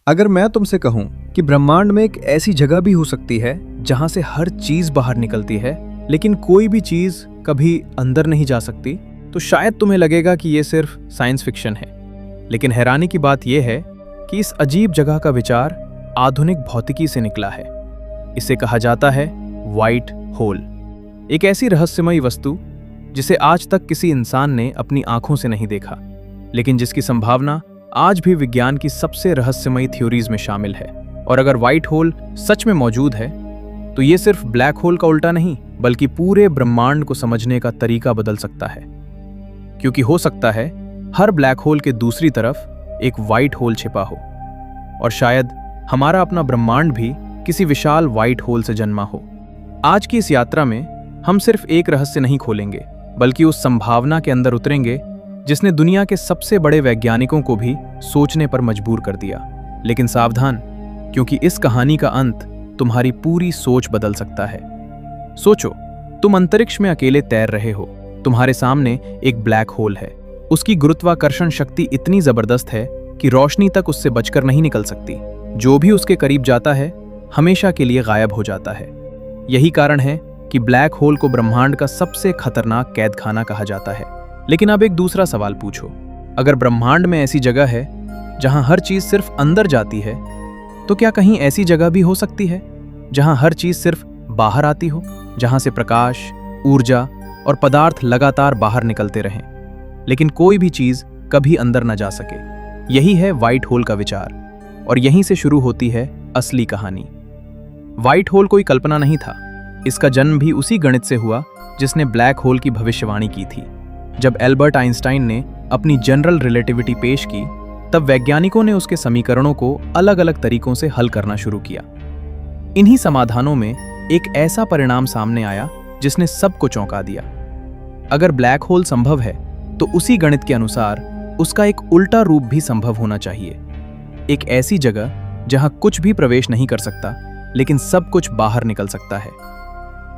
अगर मैं तुमसे कहूं कि ब्रह्मांड में एक ऐसी जगह भी हो सकती है जहां से हर चीज बाहर निकलती है लेकिन कोई भी चीज कभी अंदर नहीं जा सकती, तो शायद तुम्हें लगेगा कि यह सिर्फ साइंस फिक्शन है। लेकिन हैरानी की बात यह है कि इस अजीब जगह का विचार आधुनिक भौतिकी से निकला है। इसे कहा जाता है व्हाइट होल, एक ऐसी रहस्यमयी वस्तु जिसे आज तक किसी इंसान ने अपनी आंखों से नहीं देखा, लेकिन जिसकी संभावना आज भी विज्ञान की सबसे रहस्यमयी थ्योरीज में शामिल है। और अगर व्हाइट होल सच में मौजूद है तो ये सिर्फ ब्लैक होल का उल्टा नहीं, बल्कि पूरे ब्रह्मांड को समझने का तरीका बदल सकता है। क्योंकि हो सकता है हर ब्लैक होल के दूसरी तरफ एक व्हाइट होल छिपा हो, और शायद हमारा अपना ब्रह्मांड भी किसी विशाल व्हाइट होल से जन्मा हो। आज की इस यात्रा में हम सिर्फ एक रहस्य नहीं खोलेंगे, बल्कि उस संभावना के अंदर उतरेंगे जिसने दुनिया के सबसे बड़े वैज्ञानिकों को भी सोचने पर मजबूर कर दिया। लेकिन सावधान, क्योंकि इस कहानी का अंत तुम्हारी पूरी सोच बदल सकता है। सोचो, तुम अंतरिक्ष में अकेले तैर रहे हो, तुम्हारे सामने एक ब्लैक होल है। उसकी गुरुत्वाकर्षण शक्ति इतनी जबरदस्त है कि रोशनी तक उससे बचकर नहीं निकल सकती। जो भी उसके करीब जाता है हमेशा के लिए गायब हो जाता है। यही कारण है कि ब्लैक होल को ब्रह्मांड का सबसे खतरनाक कैदखाना कहा जाता है। लेकिन अब एक दूसरा सवाल पूछो, अगर ब्रह्मांड में ऐसी जगह है जहां हर चीज सिर्फ अंदर जाती है, तो क्या कहीं ऐसी जगह भी हो सकती है जहां हर चीज सिर्फ बाहर आती हो, जहां से प्रकाश, ऊर्जा और पदार्थ लगातार बाहर निकलते रहें, लेकिन कोई भी चीज कभी अंदर न जा सके? यही है व्हाइट होल का विचार, और यहीं से शुरू होती है असली कहानी। व्हाइट होल कोई कल्पना नहीं था, इसका जन्म भी उसी गणित से हुआ जिसने ब्लैक होल की भविष्यवाणी की थी। जब एल्बर्ट आइंस्टाइन ने अपनी जनरल रिलेटिविटी पेश की, तब वैज्ञानिकों ने उसके समीकरणों को अलग अलग तरीकों से हल करना शुरू किया। इन्हीं समाधानों में एक ऐसा परिणाम सामने आया जिसने सबको चौंका दिया। अगर ब्लैक होल संभव है तो उसी गणित के अनुसार उसका एक उल्टा रूप भी संभव होना चाहिए। एक ऐसी जगह जहां कुछ भी प्रवेश नहीं कर सकता, लेकिन सब कुछ बाहर निकल सकता है।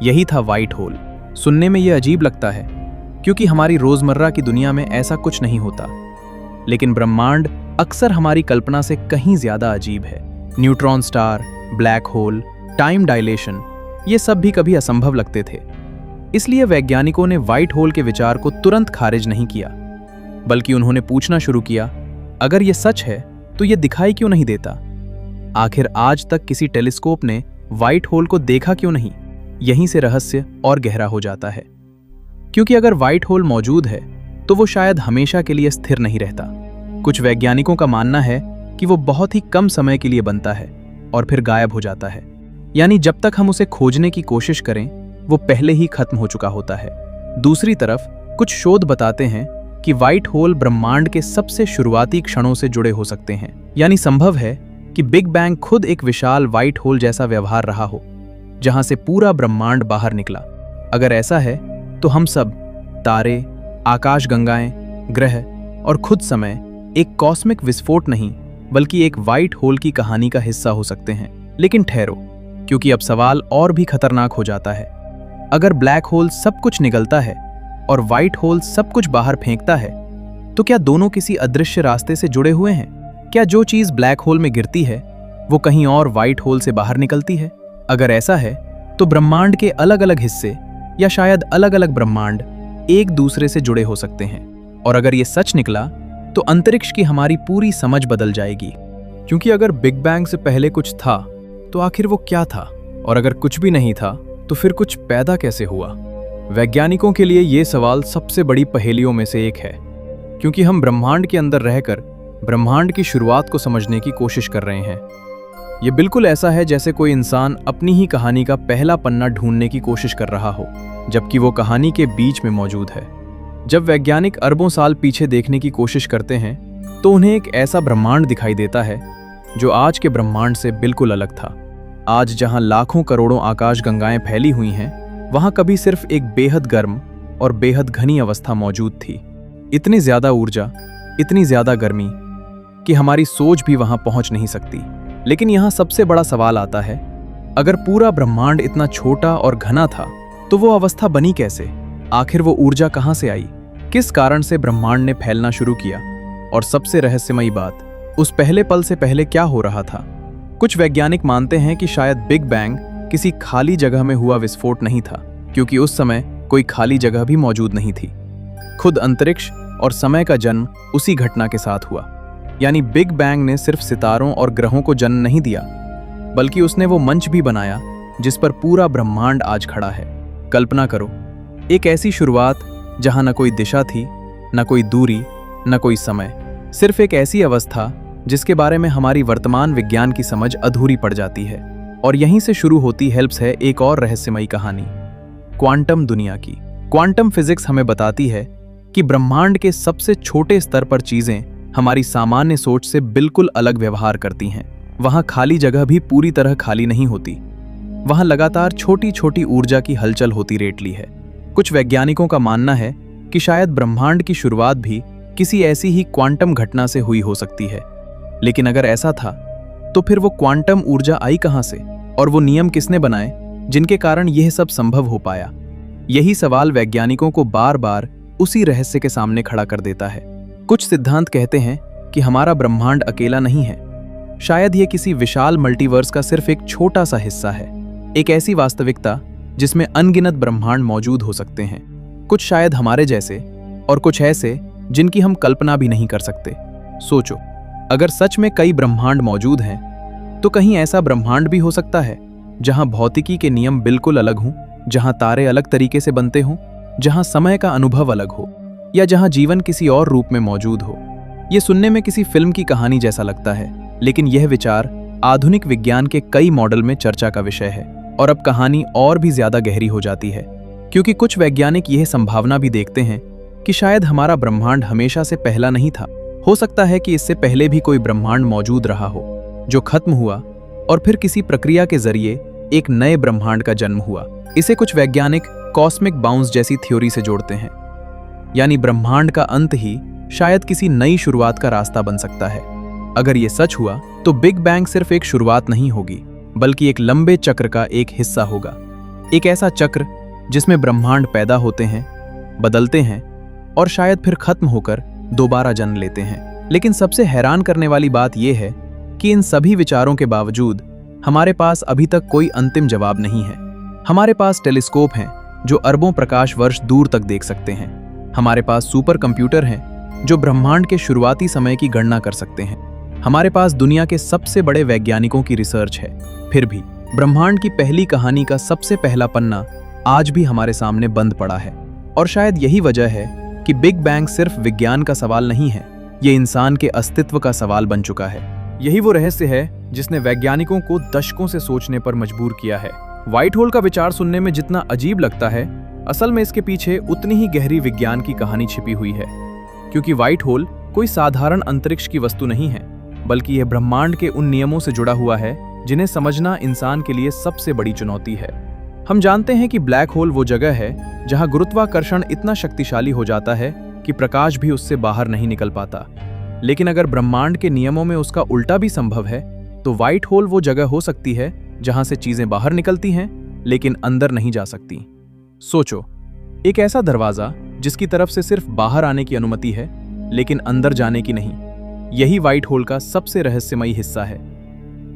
यही था व्हाइट होल। सुनने में यह अजीब लगता है क्योंकि हमारी रोजमर्रा की दुनिया में ऐसा कुछ नहीं होता, लेकिन ब्रह्मांड अक्सर हमारी कल्पना से कहीं ज्यादा अजीब है। Neutron star, black hole, time dilation, ये सब भी कभी असंभव लगते थे। इसलिए वैज्ञानिकों ने व्हाइट होल के विचार को तुरंत खारिज नहीं किया, बल्कि उन्होंने पूछना शुरू किया, अगर ये सच है तो ये दिखाई क्यों नहीं देता? आखिर आज तक किसी टेलीस्कोप ने व्हाइट होल को देखा क्यों नहीं? यहीं से रहस्य और गहरा हो जाता है। क्योंकि अगर व्हाइट होल मौजूद है तो वो शायद हमेशा के लिए स्थिर नहीं रहता। कुछ वैज्ञानिकों का मानना है कि वो बहुत ही कम समय के लिए बनता है और फिर गायब हो जाता है। यानी जब तक हम उसे खोजने की कोशिश करें वो पहले ही खत्म हो चुका होता है। दूसरी तरफ कुछ शोध बताते हैं कि व्हाइट होल ब्रह्मांड के सबसे शुरुआती क्षणों से जुड़े हो सकते हैं। यानी संभव है कि बिग बैंग खुद एक विशाल व्हाइट होल जैसा व्यवहार रहा हो, जहां से पूरा ब्रह्मांड बाहर निकला। अगर ऐसा है तो हम सब, तारे, आकाशगंगाएं, ग्रह और खुद समय एक कॉस्मिक विस्फोट नहीं बल्कि एक व्हाइट होल की कहानी का हिस्सा हो सकते हैं। लेकिन ठहरो, क्योंकि अब सवाल और भी खतरनाक हो जाता है। अगर ब्लैक होल सब कुछ निगलता है और व्हाइट होल सब कुछ बाहर फेंकता है, तो क्या दोनों किसी अदृश्य रास्ते से जुड़े हुए हैं? क्या जो चीज ब्लैक होल में गिरती है वो कहीं और व्हाइट होल से बाहर निकलती है? अगर ऐसा है तो ब्रह्मांड के अलग अलग हिस्से या शायद अलग अलग ब्रह्मांड एक दूसरे से जुड़े हो सकते हैं। और अगर ये सच निकला तो अंतरिक्ष की हमारी पूरी समझ बदल जाएगी। क्योंकि अगर बिग बैंग से पहले कुछ था तो आखिर वो क्या था? और अगर कुछ भी नहीं था तो फिर कुछ पैदा कैसे हुआ? वैज्ञानिकों के लिए ये सवाल सबसे बड़ी पहेलियों में से एक है, क्योंकि हम ब्रह्मांड के अंदर रहकर ब्रह्मांड की शुरुआत को समझने की कोशिश कर रहे हैं। ये बिल्कुल ऐसा है जैसे कोई इंसान अपनी ही कहानी का पहला पन्ना ढूंढने की कोशिश कर रहा हो, जबकि वो कहानी के बीच में मौजूद है। जब वैज्ञानिक अरबों साल पीछे देखने की कोशिश करते हैं तो उन्हें एक ऐसा ब्रह्मांड दिखाई देता है जो आज के ब्रह्मांड से बिल्कुल अलग था। आज जहां लाखों करोड़ों आकाशगंगाएं फैली हुई हैं, वहां कभी सिर्फ एक बेहद गर्म और बेहद घनी अवस्था मौजूद थी। इतनी ज्यादा ऊर्जा, इतनी ज्यादा गर्मी कि हमारी सोच भी वहां पहुंच नहीं सकती। लेकिन यहां सबसे बड़ा सवाल आता है, अगर पूरा ब्रह्मांड इतना छोटा और घना था तो वो अवस्था बनी कैसे? आखिर वो ऊर्जा कहां से आई? किस कारण से ब्रह्मांड ने फैलना शुरू किया? और सबसे रहस्यमयी बात, उस पहले पल से पहले क्या हो रहा था? कुछ वैज्ञानिक मानते हैं कि शायद बिग बैंग किसी खाली जगह में हुआ विस्फोट नहीं था, क्योंकि उस समय कोई खाली जगह भी मौजूद नहीं थी। खुद अंतरिक्ष और समय का जन्म उसी घटना के साथ हुआ। यानी बिग बैंग ने सिर्फ सितारों और ग्रहों को जन्म नहीं दिया, बल्कि उसने वो मंच भी बनाया जिस पर पूरा ब्रह्मांड आज खड़ा है। कल्पना करो, एक ऐसी शुरुआत जहां न कोई दिशा थी, न कोई दूरी, न कोई समय, सिर्फ एक ऐसी अवस्था जिसके बारे में हमारी वर्तमान विज्ञान की समझ अधूरी पड़ जाती है। और यहीं से शुरू होती है एक और रहस्यमयी कहानी, क्वांटम दुनिया की। क्वांटम फिजिक्स हमें बताती है कि ब्रह्मांड के सबसे छोटे स्तर पर चीजें हमारी सामान्य सोच से बिल्कुल अलग व्यवहार करती हैं। वहां खाली जगह भी पूरी तरह खाली नहीं होती, वहां लगातार छोटी छोटी ऊर्जा की हलचल होती रहती है। कुछ वैज्ञानिकों का मानना है कि शायद ब्रह्मांड की शुरुआत भी किसी ऐसी ही क्वांटम घटना से हुई हो सकती है। लेकिन अगर ऐसा था, तो फिर वो क्वांटम ऊर्जा आई कहां से, और वो नियम किसने बनाए जिनके कारण यह सब संभव हो पाया? यही सवाल वैज्ञानिकों को बार बार उसी रहस्य के सामने खड़ा कर देता है। कुछ सिद्धांत कहते हैं कि हमारा ब्रह्मांड अकेला नहीं है, शायद यह किसी विशाल मल्टीवर्स का सिर्फ एक छोटा सा हिस्सा है, एक ऐसी वास्तविकता जिसमें अनगिनत ब्रह्मांड मौजूद हो सकते हैं, कुछ शायद हमारे जैसे और कुछ ऐसे जिनकी हम कल्पना भी नहीं कर सकते। सोचो, अगर सच में कई ब्रह्मांड मौजूद हैं, तो कहीं ऐसा ब्रह्मांड भी हो सकता है जहां भौतिकी के नियम बिल्कुल अलग हों, जहां तारे अलग तरीके से बनते हों, जहां समय का अनुभव अलग हो, या जहां जीवन किसी और रूप में मौजूद हो। यह सुनने में किसी फिल्म की कहानी जैसा लगता है, लेकिन यह विचार आधुनिक विज्ञान के कई मॉडल में चर्चा का विषय है। और अब कहानी और भी ज्यादा गहरी हो जाती है, क्योंकि कुछ वैज्ञानिक यह संभावना भी देखते हैं कि शायद हमारा ब्रह्मांड हमेशा से पहला नहीं था। हो सकता है कि इससे पहले भी कोई ब्रह्मांड मौजूद रहा हो, जो खत्म हुआ और फिर किसी प्रक्रिया के जरिए एक नए ब्रह्मांड का जन्म हुआ। इसे कुछ वैज्ञानिक कॉस्मिक बाउंस जैसी थ्योरी से जोड़ते हैं, यानी ब्रह्मांड का अंत ही शायद किसी नई शुरुआत का रास्ता बन सकता है। अगर ये सच हुआ, तो बिग बैंग सिर्फ एक शुरुआत नहीं होगी, बल्कि एक लंबे चक्र का एक हिस्सा होगा। एक ऐसा चक्र जिसमें ब्रह्मांड पैदा होते हैं, बदलते हैं और शायद फिर खत्म होकर दोबारा जन्म लेते हैं। लेकिन सबसे हैरान करने वाली बात यह है कि इन सभी विचारों के बावजूद हमारे पास अभी तक कोई अंतिम जवाब नहीं है। हमारे पास टेलीस्कोप हैं जो अरबों प्रकाश वर्ष दूर तक देख सकते हैं। हमारे पास सुपर कंप्यूटर हैं जो ब्रह्मांड के शुरुआती समय की गणना कर सकते हैं। हमारे पास दुनिया के सबसे बड़े वैज्ञानिकों की रिसर्च है। फिर भी ब्रह्मांड की पहली कहानी का सबसे पहला पन्ना आज भी हमारे सामने बंद पड़ा है। और शायद यही वजह है कि बिग बैंग सिर्फ विज्ञान का सवाल नहीं है, ये इंसान के अस्तित्व का सवाल बन चुका है। यही वो रहस्य है जिसने वैज्ञानिकों को दशकों से सोचने पर मजबूर किया है। व्हाइट होल का विचार सुनने में जितना अजीब लगता है, असल में इसके पीछे उतनी ही गहरी विज्ञान की कहानी छिपी हुई है। क्योंकि व्हाइट होल कोई साधारण अंतरिक्ष की वस्तु नहीं है, बल्कि यह ब्रह्मांड के उन नियमों से जुड़ा हुआ है जिन्हें समझना इंसान के लिए सबसे बड़ी चुनौती है। हम जानते हैं कि ब्लैक होल वो जगह है जहां गुरुत्वाकर्षण इतना शक्तिशाली हो जाता है कि प्रकाश भी उससे बाहर नहीं निकल पाता। लेकिन अगर ब्रह्मांड के नियमों में उसका उल्टा भी संभव है, तो व्हाइट होल वो जगह हो सकती है जहां से चीजें बाहर निकलती हैं लेकिन अंदर नहीं जा सकती। सोचो, एक ऐसा दरवाजा जिसकी तरफ से सिर्फ बाहर आने की अनुमति है लेकिन अंदर जाने की नहीं। यही व्हाइट होल का सबसे रहस्यमयी हिस्सा है।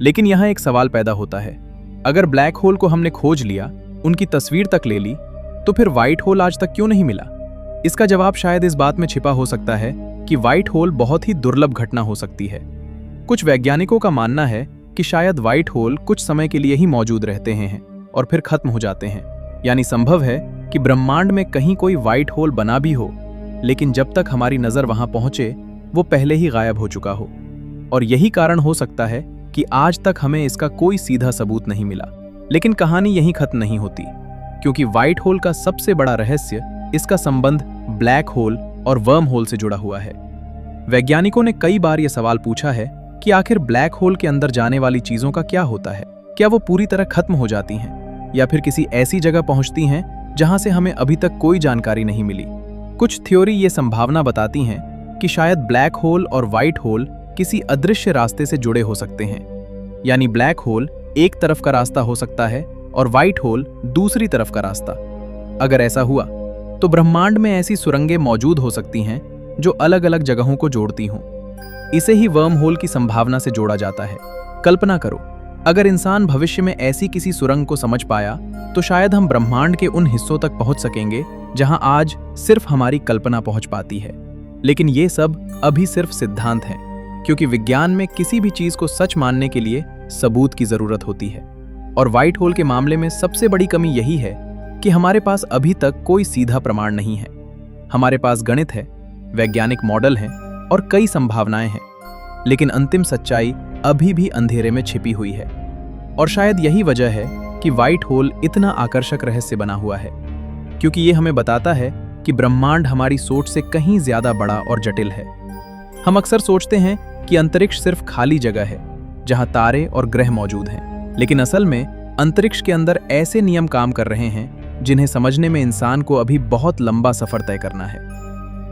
लेकिन यहां एक सवाल पैदा होता है, अगर ब्लैक होल को हमने खोज लिया, उनकी तस्वीर तक ले ली, तो फिर व्हाइट होल आज तक क्यों नहीं मिला? इसका जवाब शायद इस बात में छिपा हो सकता है कि व्हाइट होल बहुत ही दुर्लभ घटना हो सकती है। कुछ वैज्ञानिकों का मानना है कि शायद व्हाइट होल कुछ समय के लिए ही मौजूद रहते हैं और फिर खत्म हो जाते हैं। यानी संभव है कि ब्रह्मांड में कहीं कोई व्हाइट होल बना भी हो, लेकिन जब तक हमारी नजर वहां पहुंचे वो पहले ही गायब हो चुका हो। और यही कारण हो सकता है कि आज तक हमें इसका कोई सीधा सबूत नहीं मिला। लेकिन कहानी यहीं खत्म नहीं होती, क्योंकि व्हाइट होल का सबसे बड़ा रहस्य इसका संबंध ब्लैक होल और वर्म होल से जुड़ा हुआ है। वैज्ञानिकों ने कई बार यह सवाल पूछा है कि आखिर ब्लैक होल के अंदर जाने वाली चीजों का क्या होता है? क्या वो पूरी तरह खत्म हो जाती हैं या फिर किसी ऐसी जगह पहुंचती हैं जहां से हमें अभी तक कोई जानकारी नहीं मिली? कुछ थ्योरी ये संभावना बताती हैं कि शायद ब्लैक होल और व्हाइट होल किसी अदृश्य रास्ते से जुड़े हो सकते हैं। यानी ब्लैक होल एक तरफ का रास्ता हो सकता है और व्हाइट होल दूसरी तरफ का रास्ता। अगर ऐसा हुआ तो ब्रह्मांड में ऐसी सुरंगें मौजूद हो सकती हैं जो अलग अलग जगहों को जोड़ती हों। इसे ही वर्म होल की संभावना से जोड़ा जाता है। कल्पना करो, अगर इंसान भविष्य में ऐसी किसी सुरंग को समझ पाया तो शायद हम ब्रह्मांड के उन हिस्सों तक पहुंच सकेंगे जहां आज सिर्फ हमारी कल्पना पहुंच पाती है। लेकिन ये सब अभी सिर्फ सिद्धांत हैं, क्योंकि विज्ञान में किसी भी चीज को सच मानने के लिए सबूत की जरूरत होती है। और व्हाइट होल के मामले में सबसे बड़ी कमी यही है कि हमारे पास अभी तक कोई सीधा प्रमाण नहीं है। हमारे पास गणित है, वैज्ञानिक मॉडल हैं और कई संभावनाएं हैं, लेकिन अंतिम सच्चाई अभी भी अंधेरे में छिपी हुई है। और शायद यही वजह है कि व्हाइट होल इतना आकर्षक रहस्य बना हुआ है, क्योंकि ये हमें बताता है कि ब्रह्मांड हमारी सोच से कहीं ज्यादा बड़ा और जटिल है। हम अक्सर सोचते हैं कि अंतरिक्ष सिर्फ खाली जगह है जहां तारे और ग्रह मौजूद हैं, लेकिन असल में अंतरिक्ष के अंदर ऐसे नियम काम कर रहे हैं जिन्हें समझने में इंसान को अभी बहुत लंबा सफर तय करना है।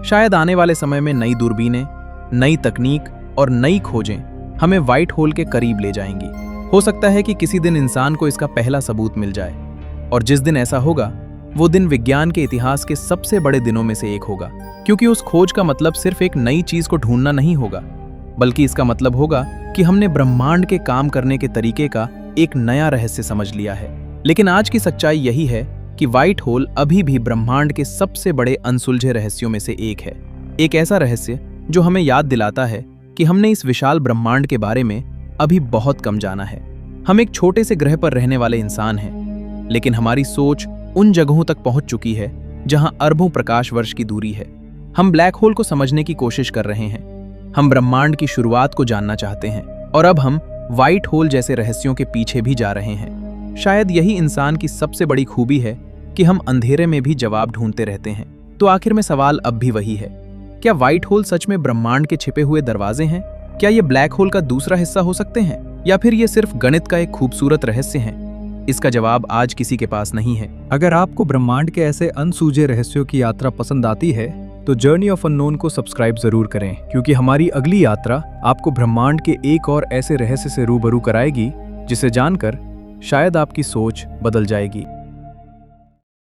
शायद आने वाले समय में नई दूरबीनें, नई तकनीक और नई खोजें हमें व्हाइट होल के करीब ले जाएंगी। हो सकता है कि किसी दिन इंसान को इसका पहला सबूत मिल जाए, और जिस दिन ऐसा होगा वो दिन विज्ञान के इतिहास के सबसे बड़े दिनों में से एक होगा, क्योंकि उस खोज का मतलब सिर्फ एक नई चीज को ढूंढना नहीं होगा, बल्कि इसका मतलब होगा कि हमने ब्रह्मांड के काम करने के तरीके का एक नया रहस्य समझ लिया है। लेकिन आज की सच्चाई यही है कि व्हाइट होल अभी भी ब्रह्मांड के सबसे बड़े अनसुलझे रहस्यों में से एक है। एक ऐसा रहस्य जो हमें याद दिलाता है कि हमने इस विशाल ब्रह्मांड के बारे में अभी बहुत कम जाना है। हम एक छोटे से ग्रह पर रहने वाले इंसान हैं, लेकिन हमारी सोच उन जगहों तक पहुंच चुकी है जहां अरबों प्रकाश वर्ष की दूरी है। हम ब्लैक होल को समझने की कोशिश कर रहे हैं, हम ब्रह्मांड की शुरुआत को जानना चाहते हैं, और अब हम व्हाइट होल जैसे रहस्यों के पीछे भी जा रहे हैं। शायद यही इंसान की सबसे बड़ी खूबी है कि हम अंधेरे में भी जवाब ढूंढते रहते हैं। तो आखिर में सवाल अब भी वही है, क्या व्हाइट होल सच में ब्रह्मांड के छिपे हुए दरवाजे हैं? क्या ये ब्लैक होल का दूसरा हिस्सा हो सकते हैं, या फिर ये सिर्फ गणित का एक खूबसूरत रहस्य है? इसका जवाब आज किसी के पास नहीं है। अगर आपको ब्रह्मांड के ऐसे अनसूझे रहस्यों की यात्रा पसंद आती है तो जर्नी ऑफ अननोन को सब्सक्राइब जरूर करें, क्योंकि हमारी अगली यात्रा आपको ब्रह्मांड के एक और ऐसे रहस्य से रूबरू कराएगी जिसे जानकर शायद आपकी सोच बदल जाएगी।